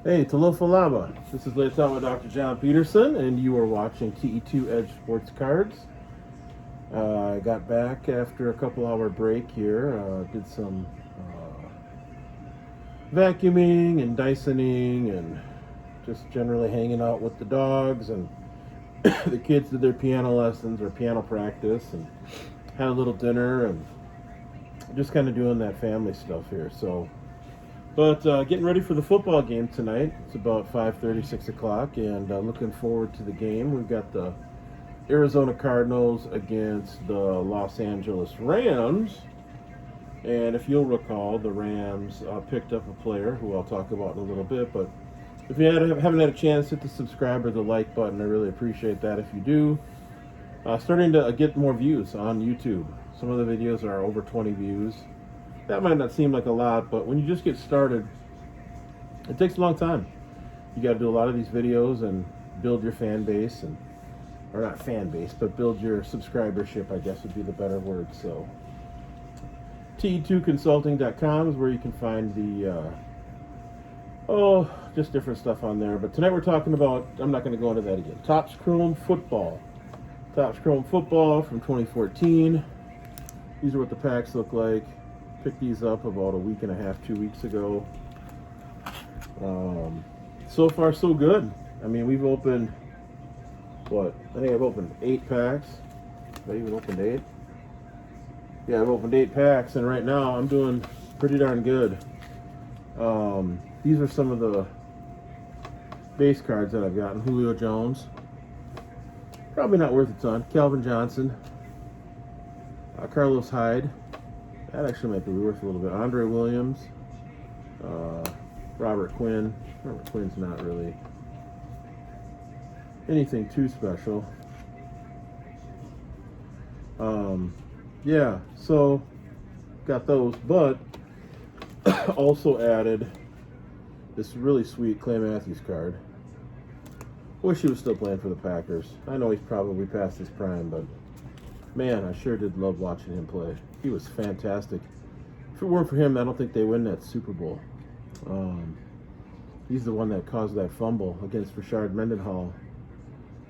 Hey, Talofa Lama. This is Let's Out with Dr. John Peterson, and you are watching TE2 Edge Sports Cards. I got back after a couple-hour break here. Did some vacuuming and Dysoning and just generally hanging out with the dogs, and the kids did their piano lessons or piano practice, and had a little dinner, and just kind of doing that family stuff here. But getting ready for the football game tonight. It's about 5:30, 6 o'clock, and looking forward to the game. We've got the Arizona Cardinals against the Los Angeles Rams. And if you'll recall, the Rams picked up a player who I'll talk about in a little bit. But if you haven't had a chance, hit the subscribe or the like button. I really appreciate that if you do. Starting to get more views on YouTube. Some of the videos are over 20 views. That might not seem like a lot, but when you just get started, it takes a long time. You got to do a lot of these videos and build your fan base, or not fan base, but build your subscribership, I guess would be the better word. So, TE2Consulting.com is where you can find the, just different stuff on there. But tonight we're talking about, I'm not going to go into that again, Topps Chrome Football. Topps Chrome Football from 2014. These are what the packs look like. Picked these up about a week and a half, 2 weeks ago. So far, so good. I mean, we've opened, I think I've opened 8 packs. Have I even opened 8? Yeah, I've opened 8 packs, and right now I'm doing pretty darn good. These are some of the base cards that I've gotten. Julio Jones. Probably not worth a ton. Calvin Johnson. Carlos Hyde. That actually might be worth a little bit. Andre Williams, Robert Quinn. Robert Quinn's not really anything too special. Yeah, so got those, but also added this really sweet Clay Matthews card. Wish he was still playing for the Packers. I know he's probably past his prime, but man, I sure did love watching him play. He was fantastic. If it weren't for him, I don't think they win that Super Bowl. He's the one that caused that fumble against Rashard Mendenhall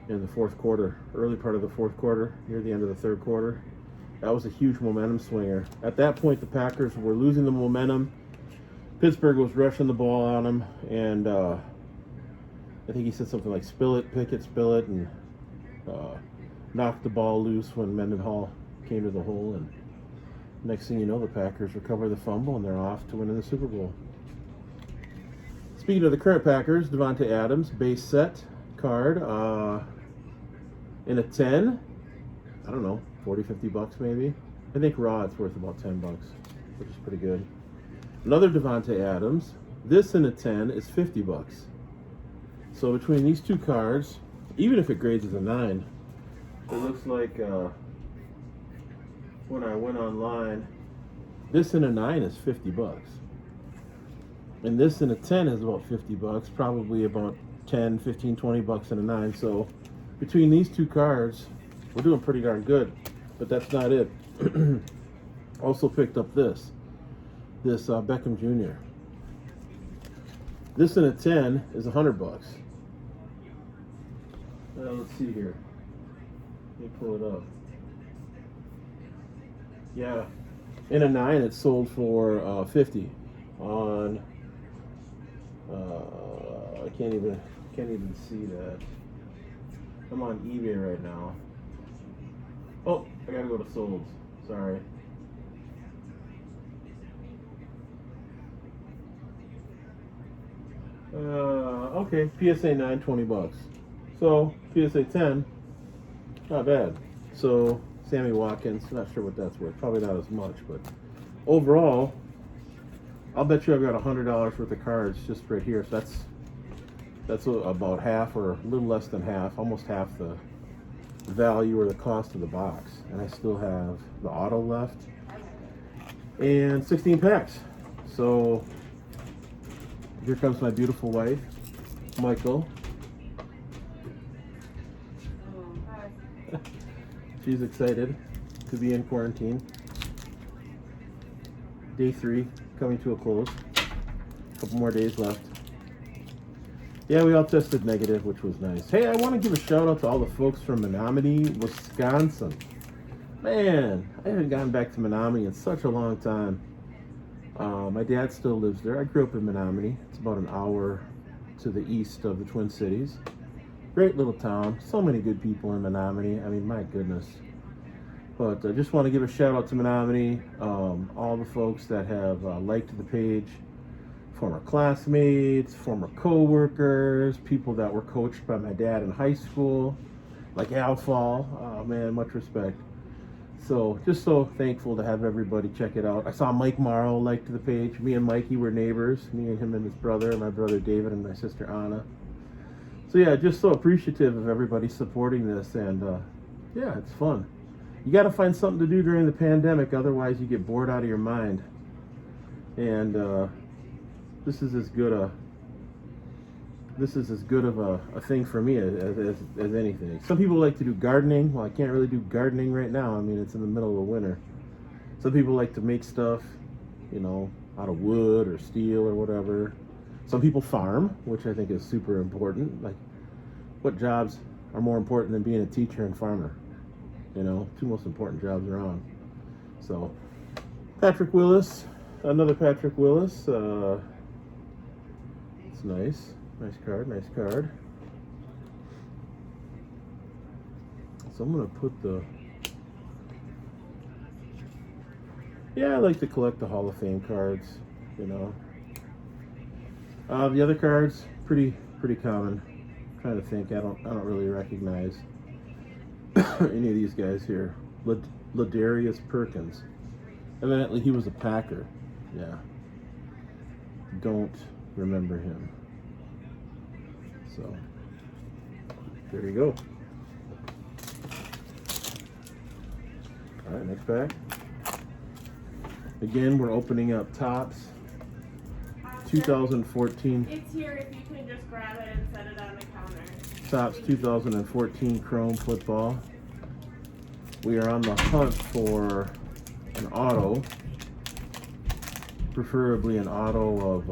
in the fourth quarter, early part of the fourth quarter, near the end of the third quarter. That was a huge momentum swinger. At that point, the Packers were losing the momentum. Pittsburgh was rushing the ball on them, and I think he said something like, spill it, pick it, spill it, and knocked the ball loose when Mendenhall came to the hole, and next thing you know, the Packers recover the fumble and they're off to win in the Super Bowl. Speaking of the current Packers, Devontae Adams, base set card in a 10. I don't know, 40, 50 bucks maybe. I think raw it's worth about 10 bucks, which is pretty good. Another Devontae Adams, this in a 10 is 50 bucks. So between these two cards, even if it grades as a 9, it looks like when I went online, this in a 9 is 50 bucks. And this in a 10 is about 50 bucks, probably about 10, 15, 20 bucks in a 9. So between these two cards, we're doing pretty darn good. But that's not it. Also picked up this Beckham Jr. This in a 10 is 100 bucks. Let's see here. Let me pull it up. Yeah, in a 9, it's sold for 50 on. I can't even see that. I'm on eBay right now. Oh, I gotta go to Solds. Sorry. Okay, PSA 9, 20 bucks. So PSA 10, not bad. So Sammy Watkins, not sure what that's worth. Probably not as much, but overall, I'll bet you I've got $100 worth of cards just right here. So that's about half, or a little less than half, almost half the value or the cost of the box. And I still have the auto left and 16 packs. So here comes my beautiful wife, Michael. She's excited to be in quarantine. Day 3 coming to a close. A couple more days left. Yeah, we all tested negative, which was nice. Hey, I want to give a shout out to all the folks from Menominee, Wisconsin. Man, I haven't gotten back to Menominee in such a long time. My dad still lives there. I grew up in Menominee. It's about an hour to the east of the Twin Cities. Great little town. So many good people in Menominee. I mean, my goodness. But I just want to give a shout out to Menominee, all the folks that have liked the page, former classmates, former co-workers, people that were coached by my dad in high school, like Al Fall. Oh man, much respect. So just so thankful to have everybody check it out. I saw Mike Morrow liked the page. Me and Mikey were neighbors. Me and him and his brother, my brother David and my sister Anna. So yeah, just so appreciative of everybody supporting this, and yeah, it's fun. You got to find something to do during the pandemic, otherwise you get bored out of your mind. And this is as good of a thing for me as anything. Some people like to do gardening. Well, I can't really do gardening right now. I mean, it's in the middle of the winter. Some people like to make stuff, you know, out of wood or steel or whatever. Some people farm, which I think is super important. Like, what jobs are more important than being a teacher and farmer? You know, two most important jobs around. So, Patrick Willis, another Patrick Willis. It's nice. Nice card, nice card. So I'm going to put the... Yeah, I like to collect the Hall of Fame cards, you know. The other cards, pretty common. I'm trying to think, I don't really recognize any of these guys here. Ladarius Perkins. Evidently he was a Packer. Yeah. Don't remember him. So, there you go. All right, next pack. Again, we're opening up Topps 2014. It's here if you can just grab it and set it on the counter. Topps 2014 Chrome Football. We are on the hunt for an auto, preferably an auto of,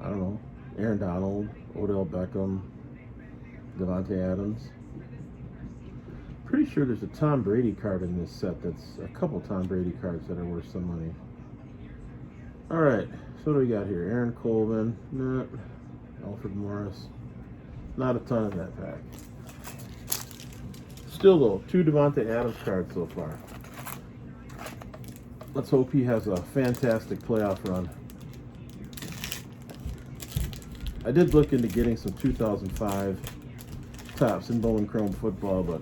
I don't know, Aaron Donald, Odell Beckham, Devontae Adams. Pretty sure there's a Tom Brady card in this set. That's a couple Tom Brady cards that are worth some money. All right, so what do we got here? Aaron Colvin, nah. Alfred Morris. Not a ton of that pack. Still though, 2 Devontae Adams cards so far. Let's hope he has a fantastic playoff run. I did look into getting some 2005 Topps and Bowman Chrome Football, but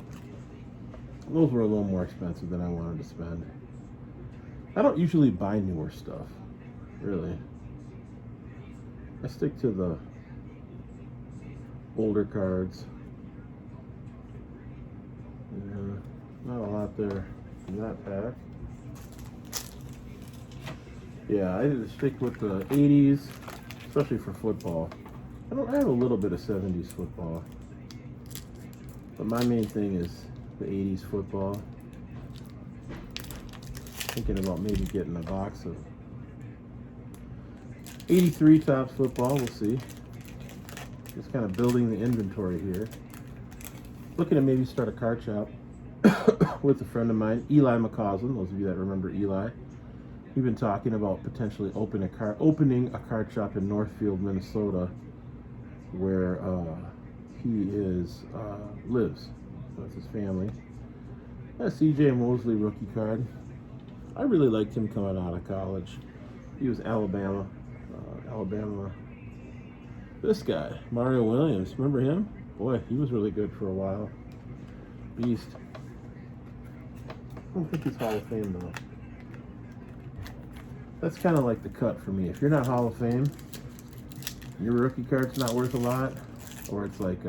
those were a little more expensive than I wanted to spend. I don't usually buy newer stuff, really. I stick to the older cards. Yeah, not a lot there in that pack. Yeah, I stick with the 80s, especially for football. I have a little bit of 70s football, but my main thing is the 80s football. Thinking about maybe getting a box of 83 Topps football, we'll see. Just kind of building the inventory here. Looking to maybe start a card shop with a friend of mine, Eli McCausland. Those of you that remember Eli. We've been talking about potentially opening a card shop in Northfield, Minnesota, where he lives. That's his family. C.J. Mosley rookie card. I really liked him coming out of college. He was Alabama. This guy, Mario Williams, remember him? Boy, he was really good for a while. Beast. I don't think he's Hall of Fame though. That's kind of like the cut for me. If you're not Hall of Fame, your rookie card's not worth a lot, or it's like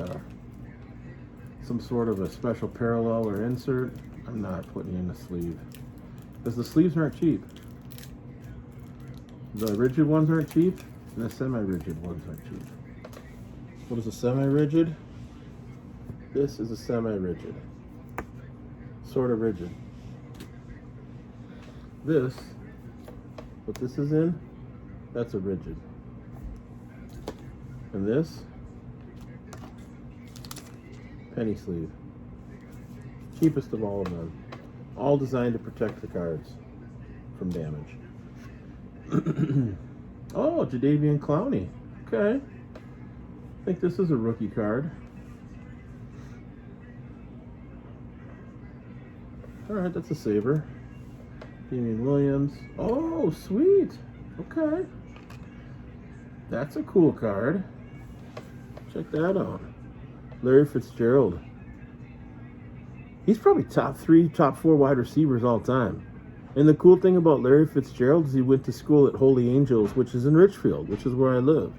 some sort of a special parallel or insert, I'm not putting you in the sleeve. Because the sleeves aren't cheap. The rigid ones aren't cheap, and the semi-rigid ones aren't cheap. What is a semi-rigid? This is a semi-rigid. Sort of rigid. What this is in, that's a rigid. And this, penny sleeve. Cheapest of all of them. All designed to protect the cards from damage. Oh, Jadeveon Clowney. Okay. I think this is a rookie card. Alright, that's a saver. Damian Williams. Oh, sweet. Okay. That's a cool card. Check that out. Larry Fitzgerald. He's probably top 3, top 4 wide receivers all time. And the cool thing about Larry Fitzgerald is he went to school at Holy Angels, which is in Richfield, which is where I live.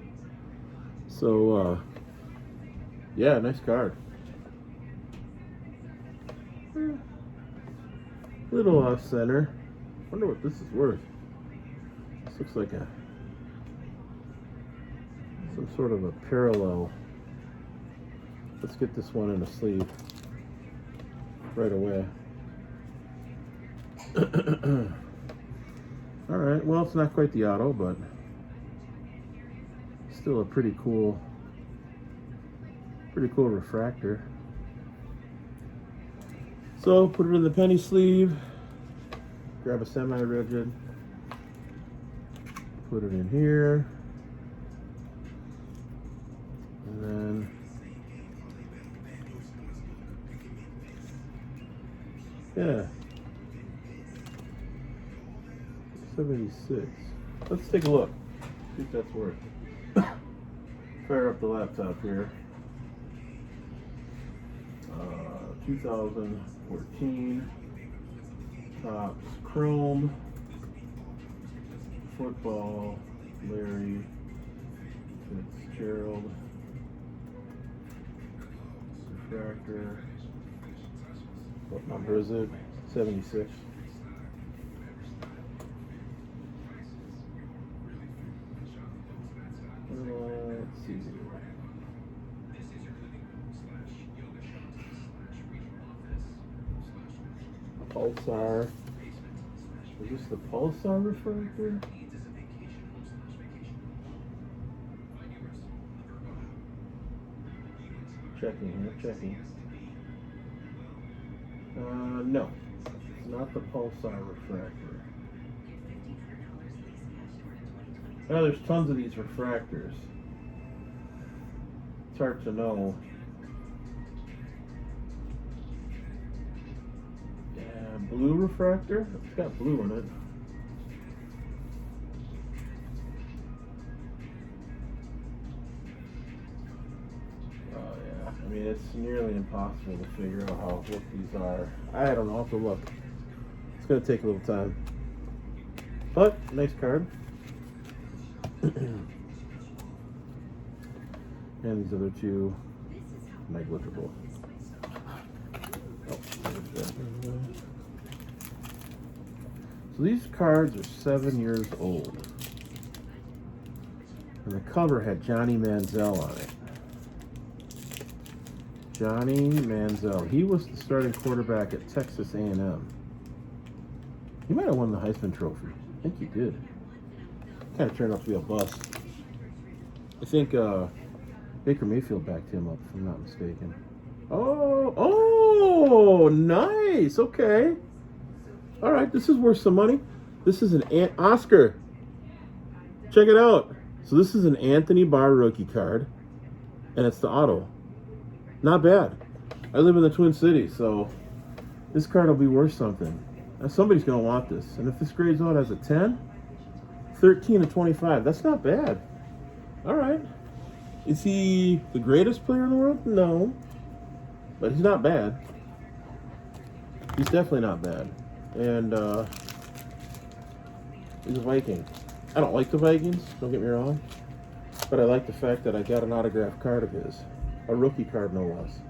So, yeah, nice card. Little off center. Wonder what this is worth. This looks like some sort of a parallel. Let's get this one in a sleeve right away. Alright, well, it's not quite the auto, but still a pretty cool refractor. So put it in the penny sleeve, grab a semi-rigid, put it in here, and then yeah, 76. Let's take a look. See if that's worth. Fire up the laptop here. 2014 Topps Chrome Football Larry Fitzgerald refractor. What number is it? 76. Let's see. Pulsar. Is this the Pulsar refractor? Checking here, checking. No. It's not the Pulsar refractor. Now there's tons of these refractors. It's hard to know. Blue refractor? It's got blue in it. Oh yeah, I mean it's nearly impossible to figure out what these are. I don't know, I'll have to look. It's gonna take a little time. But, nice card. And these other two, negligible. Oh, so these cards are 7 years old. And the cover had Johnny Manziel on it. Johnny Manziel. He was the starting quarterback at Texas A&M. He might have won the Heisman Trophy. I think he did. Kind of turned out to be a bust. I think Baker Mayfield backed him up, if I'm not mistaken. Oh, nice. Okay. All right, this is worth some money. This is an Oscar. Check it out. So this is an Anthony Barr rookie card, and it's the auto. Not bad. I live in the Twin Cities, so this card will be worth something. Now, somebody's going to want this. And if this grades out as a 10, 13 to 25, that's not bad. All right. Is he the greatest player in the world? No. But he's not bad. He's definitely not bad. And he's a Viking. I don't like the Vikings, don't get me wrong. But I like the fact that I got an autographed card of his. A rookie card, no less.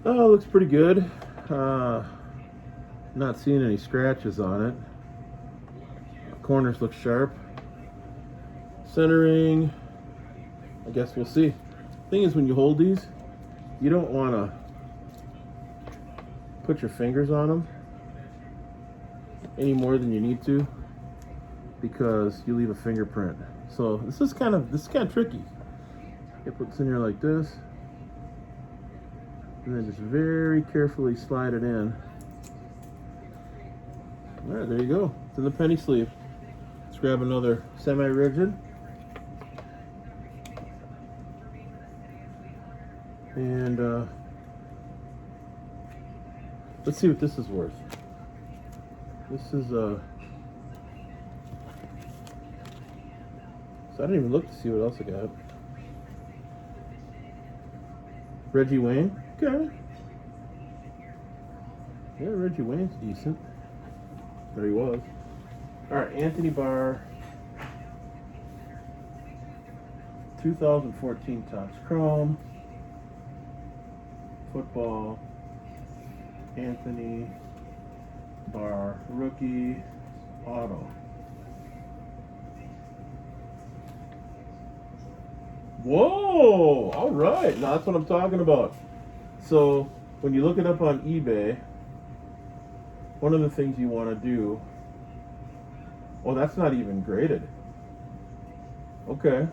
Oh, looks pretty good. Not seeing any scratches on it. Corners look sharp. Centering, I guess we'll see. Thing is, when you hold these, you don't want to put your fingers on them any more than you need to. because you leave a fingerprint. So this is kind of tricky. It puts in here like this, and then just very carefully slide it in. All right, there you go. It's in the penny sleeve. Let's grab another semi-rigid. And let's see what this is worth. This is so I didn't even look to see what else I got. Reggie Wayne. Okay. Yeah, Reggie Wayne's decent. There he was. Alright, Anthony Barr. 2014 Topps Chrome. Football. Anthony Barr rookie auto. Whoa! All right, now that's what I'm talking about. So when you look it up on eBay, one of the things you want to do. Oh, that's not even graded. Okay.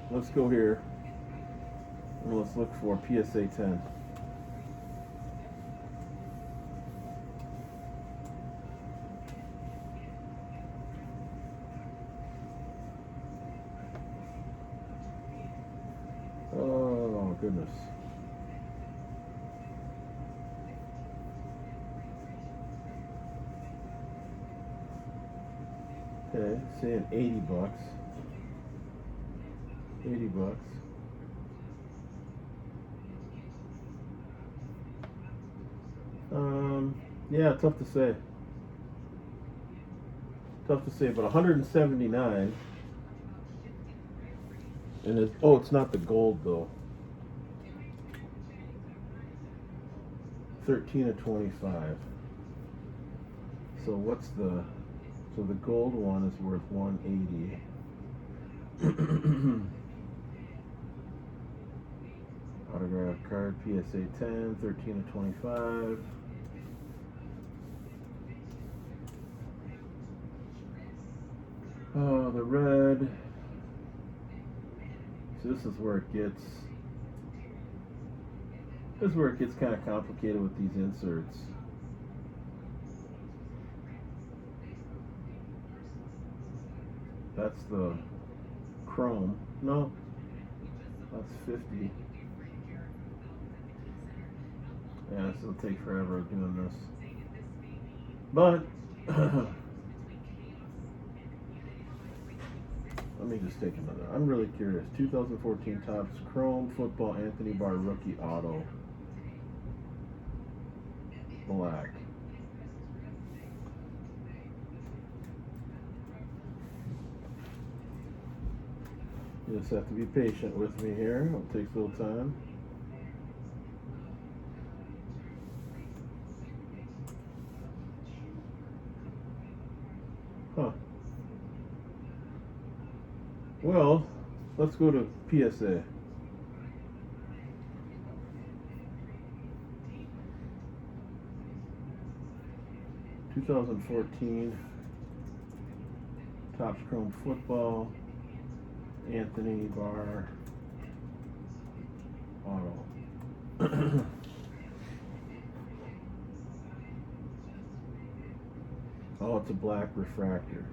Let's go here. And let's look for PSA 10. Oh, goodness. Okay, saying $80. $80. Yeah, tough to say. Tough to say, but 179. And it's not the gold though. 13 of 25. So so the gold one is worth 180. Autograph card, PSA 10, 13 of 25. Oh, the red. So this is where it gets kind of complicated with these inserts. That's the chrome. No, that's 50. Yeah, this will take forever doing this. But let me just take another. I'm really curious. 2014 Topps Chrome Football Anthony Barr Rookie Auto. Black. You just have to be patient with me here. It'll take a little time. Huh. Well, let's go to PSA. (2014) Topps Chrome Football Anthony Barr Auto. Oh, it's a black refractor.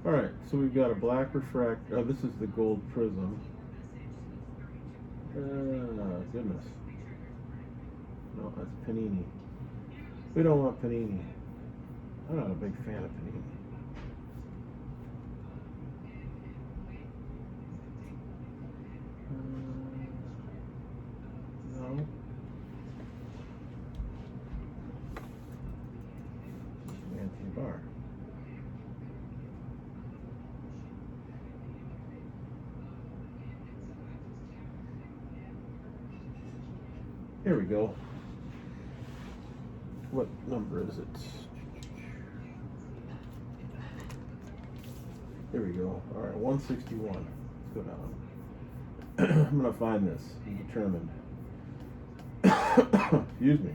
Alright, so we've got a black refractor. Oh, this is the gold prism. Goodness. No, that's Panini. We don't want Panini. I'm not a big fan of Panini. No. Anthony Barr. Here we go. What number is it? Here we go. All right, 161. Let's go down. I'm going to find this. I'm determined. Excuse me.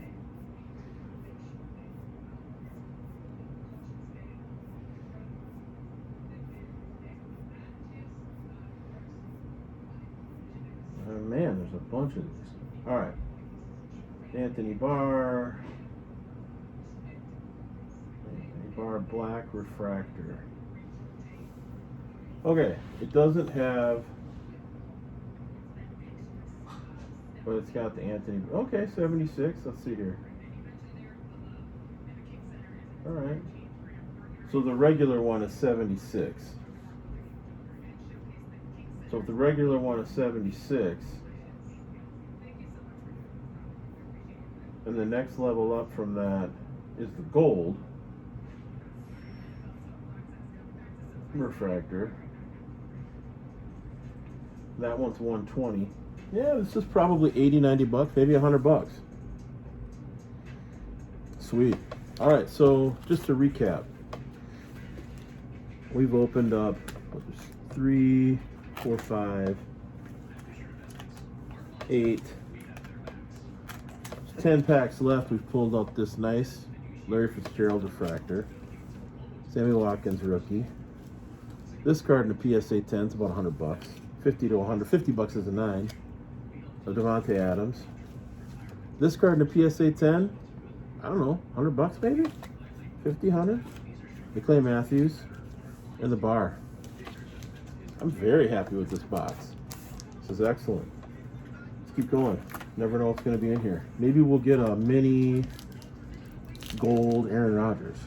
Oh man, there's a bunch of these. All right. Anthony Barr. Anthony Barr Black Refractor. Okay, it doesn't have, but it's got the Anthony. Okay, 76. Let's see here. All right. So the regular one is 76. So if the regular one is 76, and the next level up from that is the gold refractor. That one's 120. Yeah, this is probably 80, 90 bucks, maybe $100. Sweet. All right, so just to recap, we've opened up 3, 4, 5, 8, 10 packs left. We've pulled out this nice Larry Fitzgerald refractor, Sammy Watkins rookie. This card in the PSA 10 is about $100, 50 to 100. 50 bucks is a 9. So Devontae Adams. This card in the PSA 10, I don't know, $100 maybe, 50, 100. McClay Matthews and the bar. I'm very happy with this box. This is excellent. Let's keep going. Never know what's going to be in here. Maybe we'll get a mini gold Aaron Rodgers.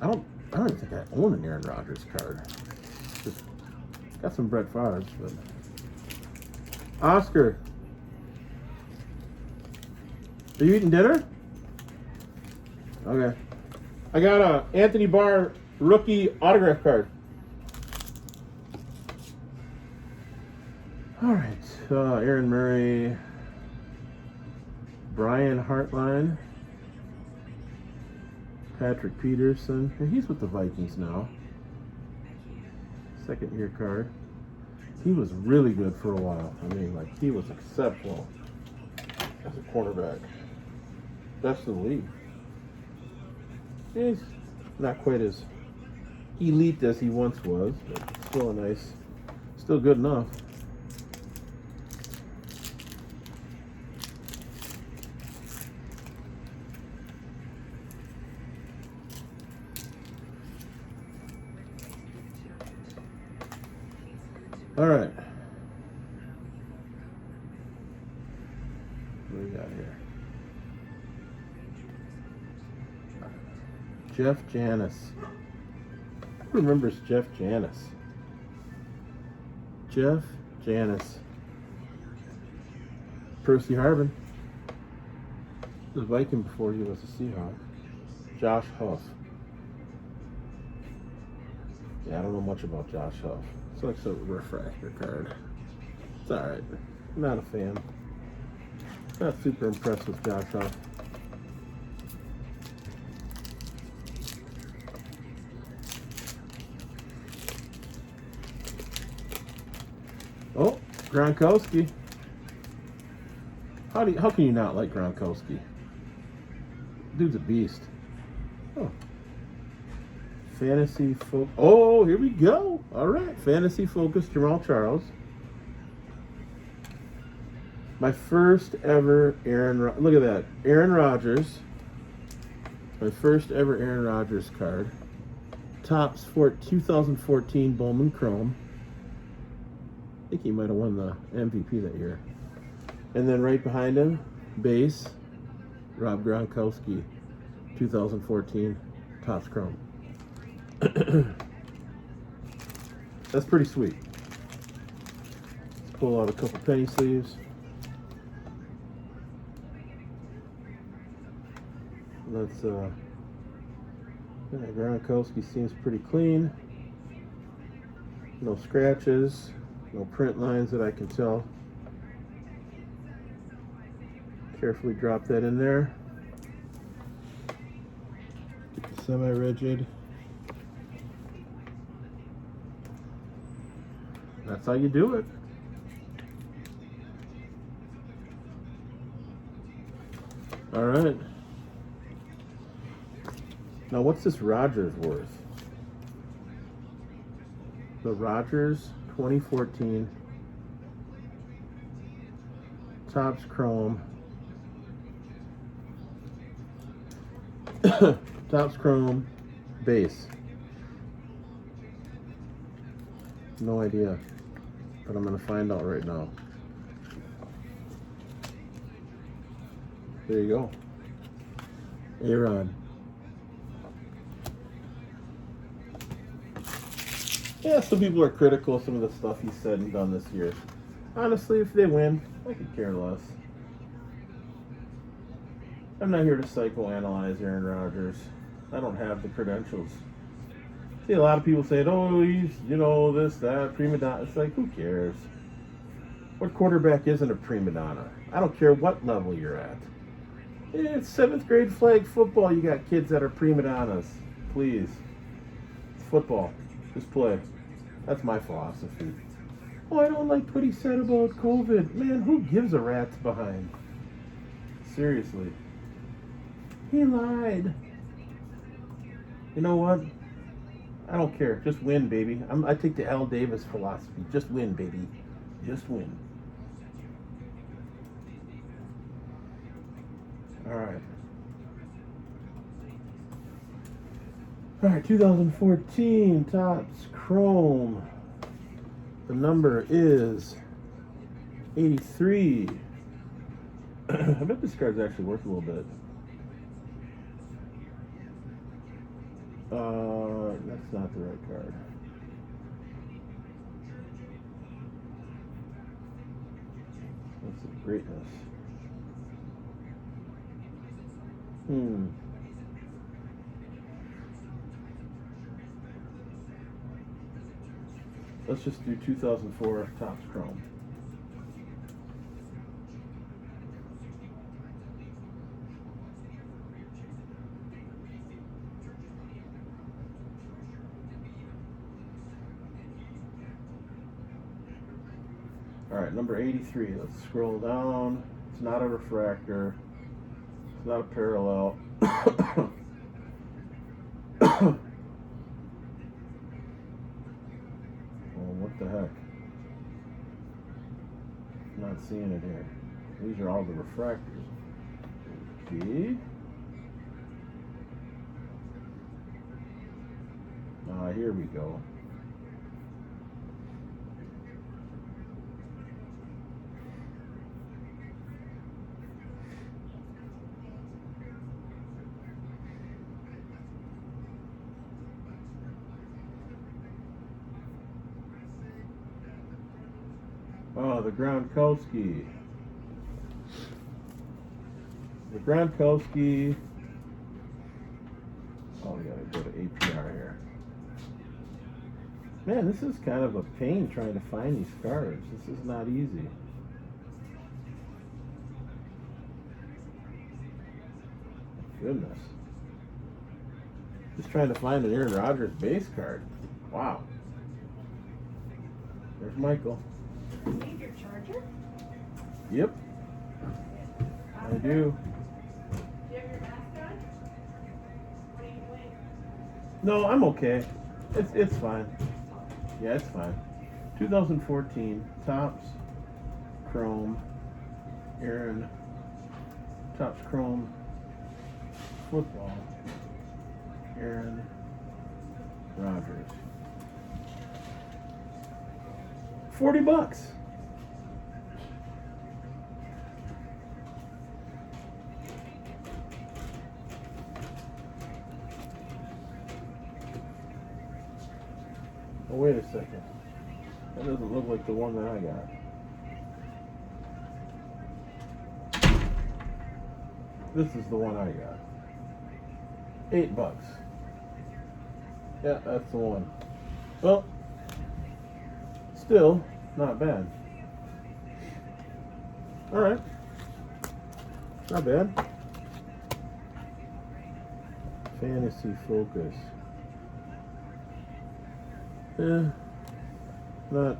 I don't even think I own an Aaron Rodgers card. Just got some Brett Favre's, but Oscar, are you eating dinner? Okay. I got a Anthony Barr rookie autograph card. All right. Aaron Murray, Brian Hartline, Patrick Peterson. And he's with the Vikings now. Second year card. He was really good for a while. I mean, like, he was exceptional as a cornerback. Best in the league. He's not quite as elite as he once was, but still a nice, still good enough. All right. What do we got here? Jeff Janis. Who remembers Jeff Janis? Jeff Janis. Percy Harvin. He was a Viking before he was a Seahawk. Josh Huff. Yeah, I don't know much about Josh Huff. It's like a refractor card. It's alright. Not a fan. Not super impressed with Josh Huff. Oh, Gronkowski. How can you not like Gronkowski? Dude's a beast. Oh. Fantasy focus. Oh, here we go. All right. Fantasy focus Jamal Charles. My first ever look at that. Aaron Rodgers. My first ever Aaron Rodgers card. Topps for 2014 Bowman Chrome. I think he might have won the MVP that year. And then right behind him, base, Rob Gronkowski, 2014 Topps Chrome. That's pretty sweet. Let's pull out a couple penny sleeves. Let's Gronkowski seems pretty clean. No scratches, no print lines that I can tell. Carefully drop that in there. Get the semi-rigid. That's how you do it. All right. Now, what's this Rogers worth? The Rogers 2014 Topps Chrome. Topps Chrome base. No idea, but I'm gonna find out right now. There you go. A-Rod. Yeah, some people are critical of some of the stuff he's said and done this year. Honestly, if they win, I could care less. I'm not here to psychoanalyze Aaron Rodgers. I don't have the credentials. See, a lot of people say, oh, he's, this, that, prima donna. It's like, who cares? What quarterback isn't a prima donna? I don't care what level you're at. It's 7th grade flag football. You got kids that are prima donnas. Please. It's football. Just play. That's my philosophy. Oh, I don't like what he said about COVID. Man, who gives a rat's behind? Seriously. He lied. You know what? I don't care. Just win, baby. I take the Al Davis philosophy. Just win, baby. Just win. All right. All right, 2014 Topps Chrome. The number is 83. I bet this card's actually worth a little bit. That's not the right card. That's the greatness. Let's just do 2004 Topps Chrome. Alright, number 83. Let's scroll down. It's not a refractor. It's not a parallel. What the heck? Not seeing it here. These are all the refractors. Okay. Here we go. Oh, the Gronkowski. The Gronkowski. Oh, we gotta go to APR here. Man, this is kind of a pain trying to find these cards. This is not easy. Goodness. Just trying to find an Aaron Rodgers base card. Wow. There's Michael. Need your charger? Yep. I do. Do you have your mask on? What are you doing? No, I'm okay. It's fine. Yeah, it's fine. 2014 Topps Chrome Aaron Topps Chrome football Aaron Rodgers. $40. Oh, wait a second. That doesn't look like the one that I got. This is the one I got. $8. Yeah, that's the one. Well, still not bad. All right, not bad. Fantasy Focus. Yeah, not.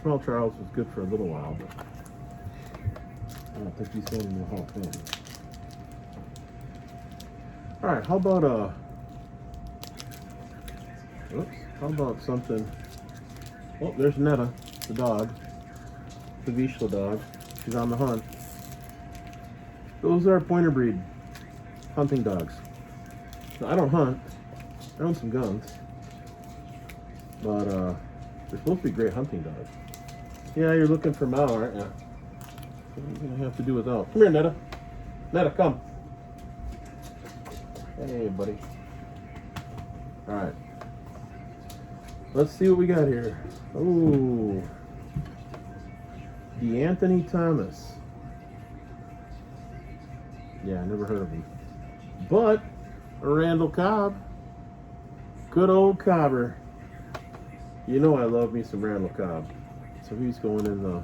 Small Charles was good for a little while, but I don't think he's going to the Hall of Fame. All right, how about something? Oh, there's Netta, the dog, the Vizsla dog. She's on the hunt. Those are pointer breed hunting dogs. Now, I don't hunt. I own some guns, but they're supposed to be great hunting dogs. Yeah, you're looking for Mal, aren't you? You're gonna have to do without. Come here, Netta. Netta, come. Hey, buddy. All right. Let's see what we got here. Oh, D'Anthony Thomas. Yeah, I never heard of him. But Randall Cobb. Good old Cobber. You know I love me some Randall Cobb. So he's going in the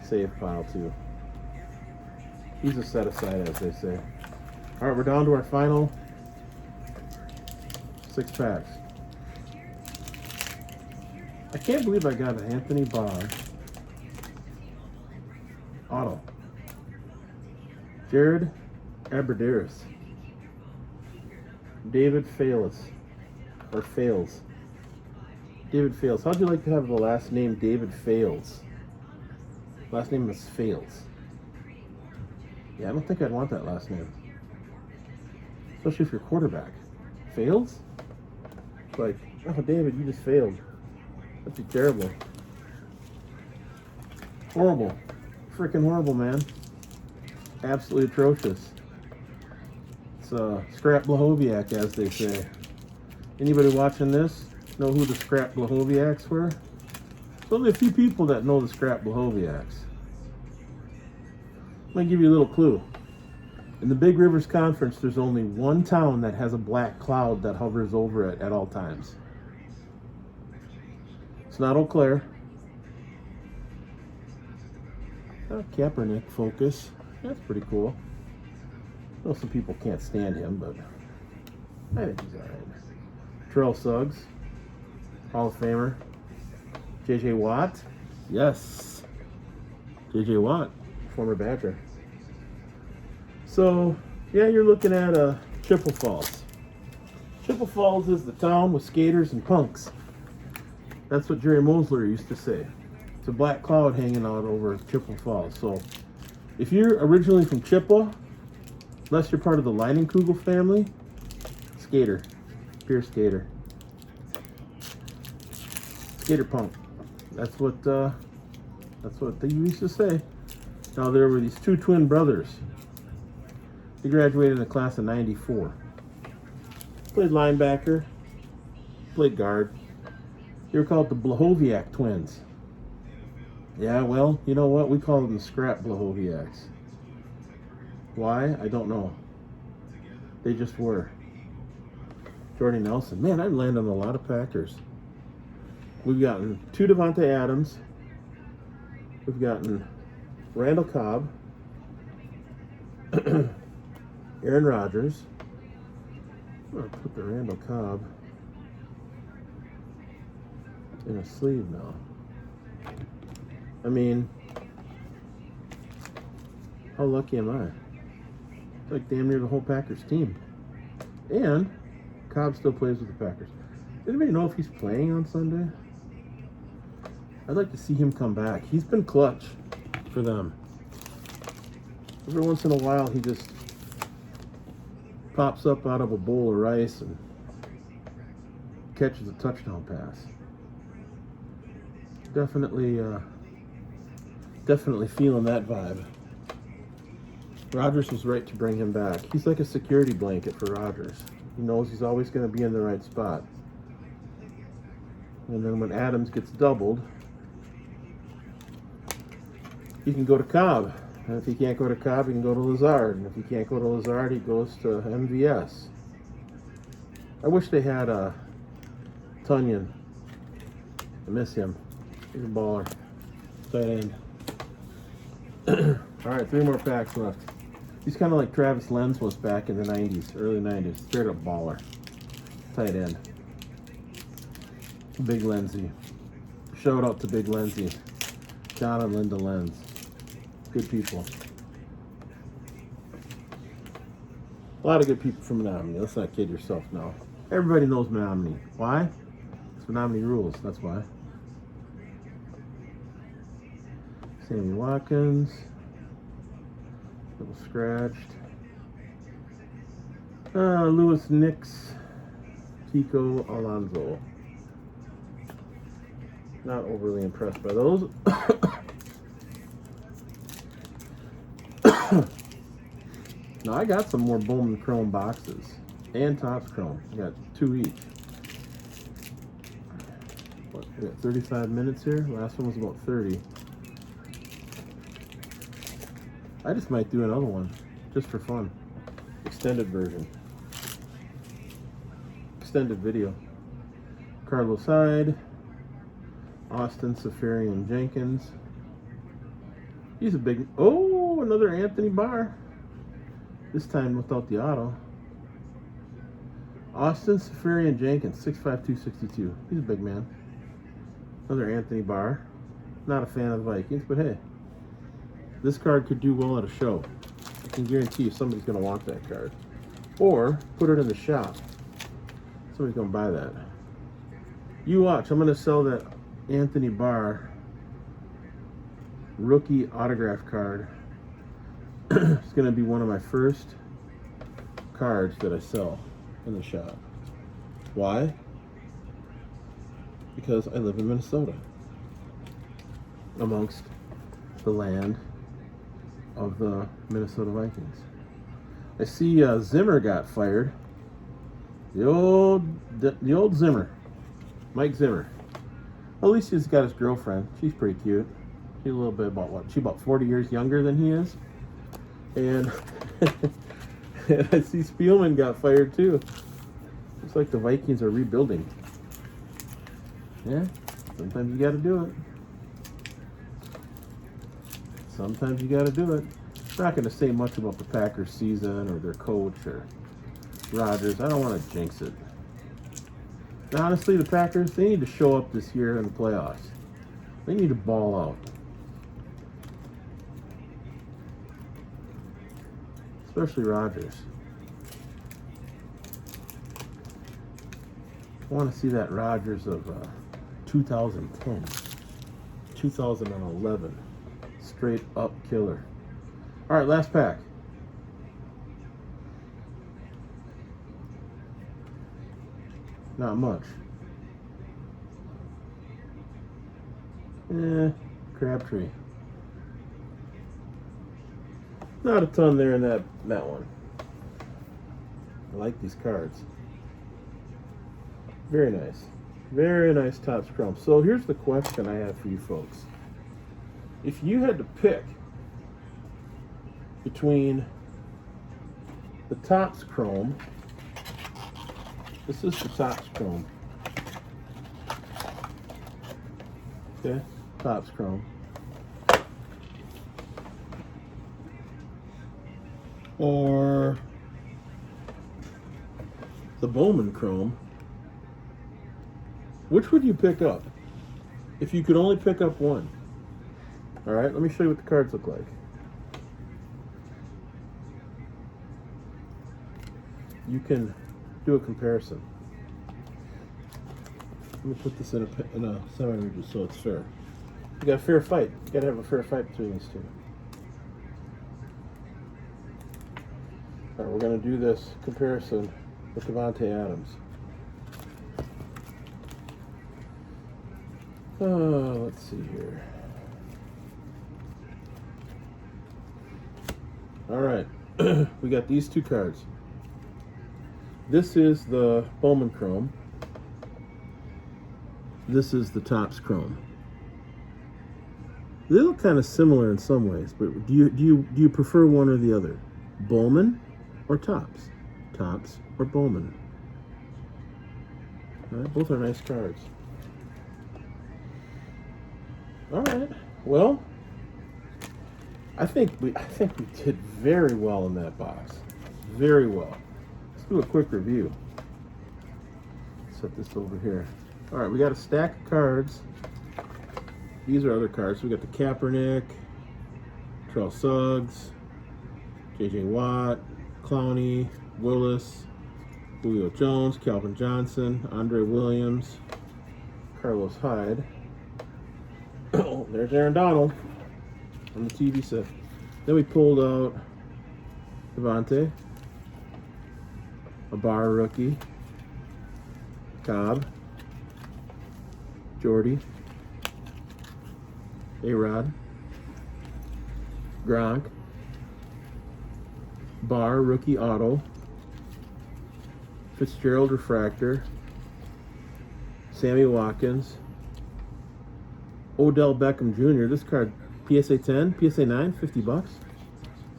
save pile too. He's a set aside, as they say. All right, we're down to our final 6 packs. I can't believe I got an Anthony Barr auto. Jared Aberdeenis. David Fales. Or Fales. David Fales. How'd you like to have the last name David Fales? Last name is Fales. Yeah, I don't think I'd want that last name. Especially if you're quarterback. Fails? Like, oh, David, you just failed. That'd be terrible. Horrible. Freaking horrible, man. Absolutely atrocious. It's Scrap Blahoviak, as they say. Anybody watching this know who the Scrap Blahoviaks were? There's only a few people that know the Scrap Blahoviaks. Let me give you a little clue. In the Big Rivers Conference, there's only one town that has a black cloud that hovers over it at all times. It's not Eau Claire. Kaepernick focus. That's pretty cool. I know some people can't stand him, but I think he's alright. Terrell Suggs, Hall of Famer. J.J. Watt. Yes. J.J. Watt, former Badger. So, yeah, you're looking at Chippewa Falls. Chippewa Falls is the town with skaters and punks. That's what Jerry Mosler used to say. It's a black cloud hanging out over Chippewa Falls. So, if you're originally from Chippewa, unless you're part of the Leinenkugel family, skater, pure skater, skater punk. That's what they used to say. Now there were these 2 twin brothers. They graduated in the class of '94. Played linebacker, played guard. They were called the Blahoviak twins. Yeah, well, you know what? We call them the Scrap Blahoviaks. Why? I don't know. They just were. Jordy Nelson. Man, I've landed on a lot of Packers. We've gotten 2 Devontae Adams. We've gotten Randall Cobb. Aaron Rodgers. I'm going to put the Randall Cobb in a sleeve now. I mean, how lucky am I? It's like damn near the whole Packers team. And Cobb still plays with the Packers. Anybody know if he's playing on Sunday? I'd like to see him come back. He's been clutch for them. Every once in a while, he just pops up out of a bowl of rice and catches a touchdown pass. Definitely feeling that vibe. Rodgers was right to bring him back. He's like a security blanket for Rodgers. He knows he's always going to be in the right spot. And then when Adams gets doubled, he can go to Cobb. And if he can't go to Cobb, he can go to Lazard. And if he can't go to Lazard, he goes to MVS. I wish they had Tunyon. I miss him. He's a baller. Tight end. All right, 3 more packs left. He's kind of like Travis Lenz was back in the 90s, early 90s. Straight up baller. Tight end. Big Lenzy. Shout out to Big Lenzy. John and Linda Lenz. Good people. A lot of good people from Menominee. Let's not kid yourself now. Everybody knows Menominee. Why? It's Menominee rules. That's why. Sammy Watkins. Little scratched. Lewis Nix. Tico Alonso. Not overly impressed by those. Now I got some more Bowman Chrome boxes and Topps Chrome. I got 2 each. What, we got 35 minutes here. Last one was about 30. I just might do another one just for fun. Extended version. Extended video. Carlos Hyde. Austin Safarian Jenkins. He's a big... Oh, another Anthony Barr. This time without the auto. Austin Safarian Jenkins, 6'5", 262. He's a big man. Another Anthony Barr. Not a fan of the Vikings, but hey. This card could do well at a show. I can guarantee you somebody's going to want that card. Or put it in the shop. Somebody's going to buy that. You watch. I'm going to sell that Anthony Barr rookie autograph card. It's going to be one of my first cards that I sell in the shop. Why? Because I live in Minnesota, amongst the land of the Minnesota Vikings. I see Zimmer got fired. The old Zimmer, Mike Zimmer. At least he's got his girlfriend. She's pretty cute. She's a little bit about what? She's about 40 years younger than he is. And I see Spielman got fired too. Looks like the Vikings are rebuilding. Yeah, sometimes you got to do it. Sometimes you got to do it. I'm not going to say much about the Packers season or their coach or Rodgers. I don't want to jinx it. And honestly, the Packers, they need to show up this year in the playoffs. They need to ball out. Especially Rodgers. I want to see that Rodgers of 2010, 2011. Straight up killer. All right, last pack. Not much. Crabtree. Not a ton there in that one. I like these cards. Very nice. Very nice Topps Chrome. So here's the question I have for you folks. If you had to pick between the Topps Chrome, this is the Topps Chrome. Okay, Topps Chrome. Or the Bowman Chrome, which would you pick up if you could only pick up one? All right, let me show you what the cards look like. You can do a comparison. Let me put this in a semi-rigid so it's fair. You got a fair fight. You got to have a fair fight between these two. All right, we're going to do this comparison with Devontae Adams. Let's see here. All right, we got these two cards. This is the Bowman Chrome. This is the Topps Chrome. They look kind of similar in some ways, but do you prefer one or the other? Bowman or Topps? Topps or Bowman? All right, both are nice cards. All right. Well, I think we did very well in that box. Very well. Let's do a quick review. Set this over here. All right, we got a stack of cards. These are other cards. We got the Kaepernick, Terrell Suggs, J.J. Watt, Clowney, Willis, Julio Jones, Calvin Johnson, Andre Williams, Carlos Hyde. Oh, there's Aaron Donald on the TV set. Then we pulled out Devontae, a Bar rookie, Cobb, Jordy, A-Rod, Gronk, Bar rookie auto, Fitzgerald refractor, Sammy Watkins, Odell Beckham Jr. This card, PSA 10, PSA 9, $50.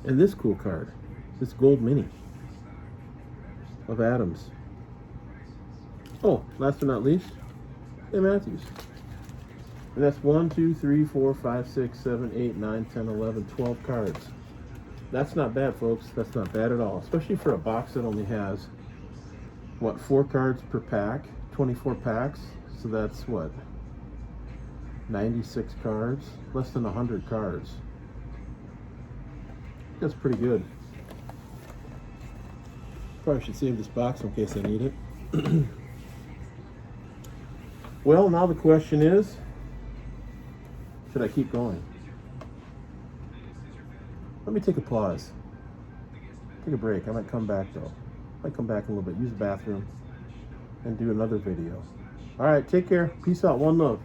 And this cool card, this gold mini of Adams. Oh, last but not least, Clay Matthews. And that's 1, 2, 3, 4, 5, 6, 7, 8, 9, 10, 11, 12 cards. That's not bad, folks. That's not bad at all, especially for a box that only has, what, 4 cards per pack, 24 packs. So that's what, 96 cards, less than 100 cards. That's pretty good. Probably should save this box in case I need it. Well, now the question is, should I keep going? Let me take a pause. Take a break. I might come back though. I might come back a little bit, use the bathroom, and do another video. All right, take care. Peace out. One love.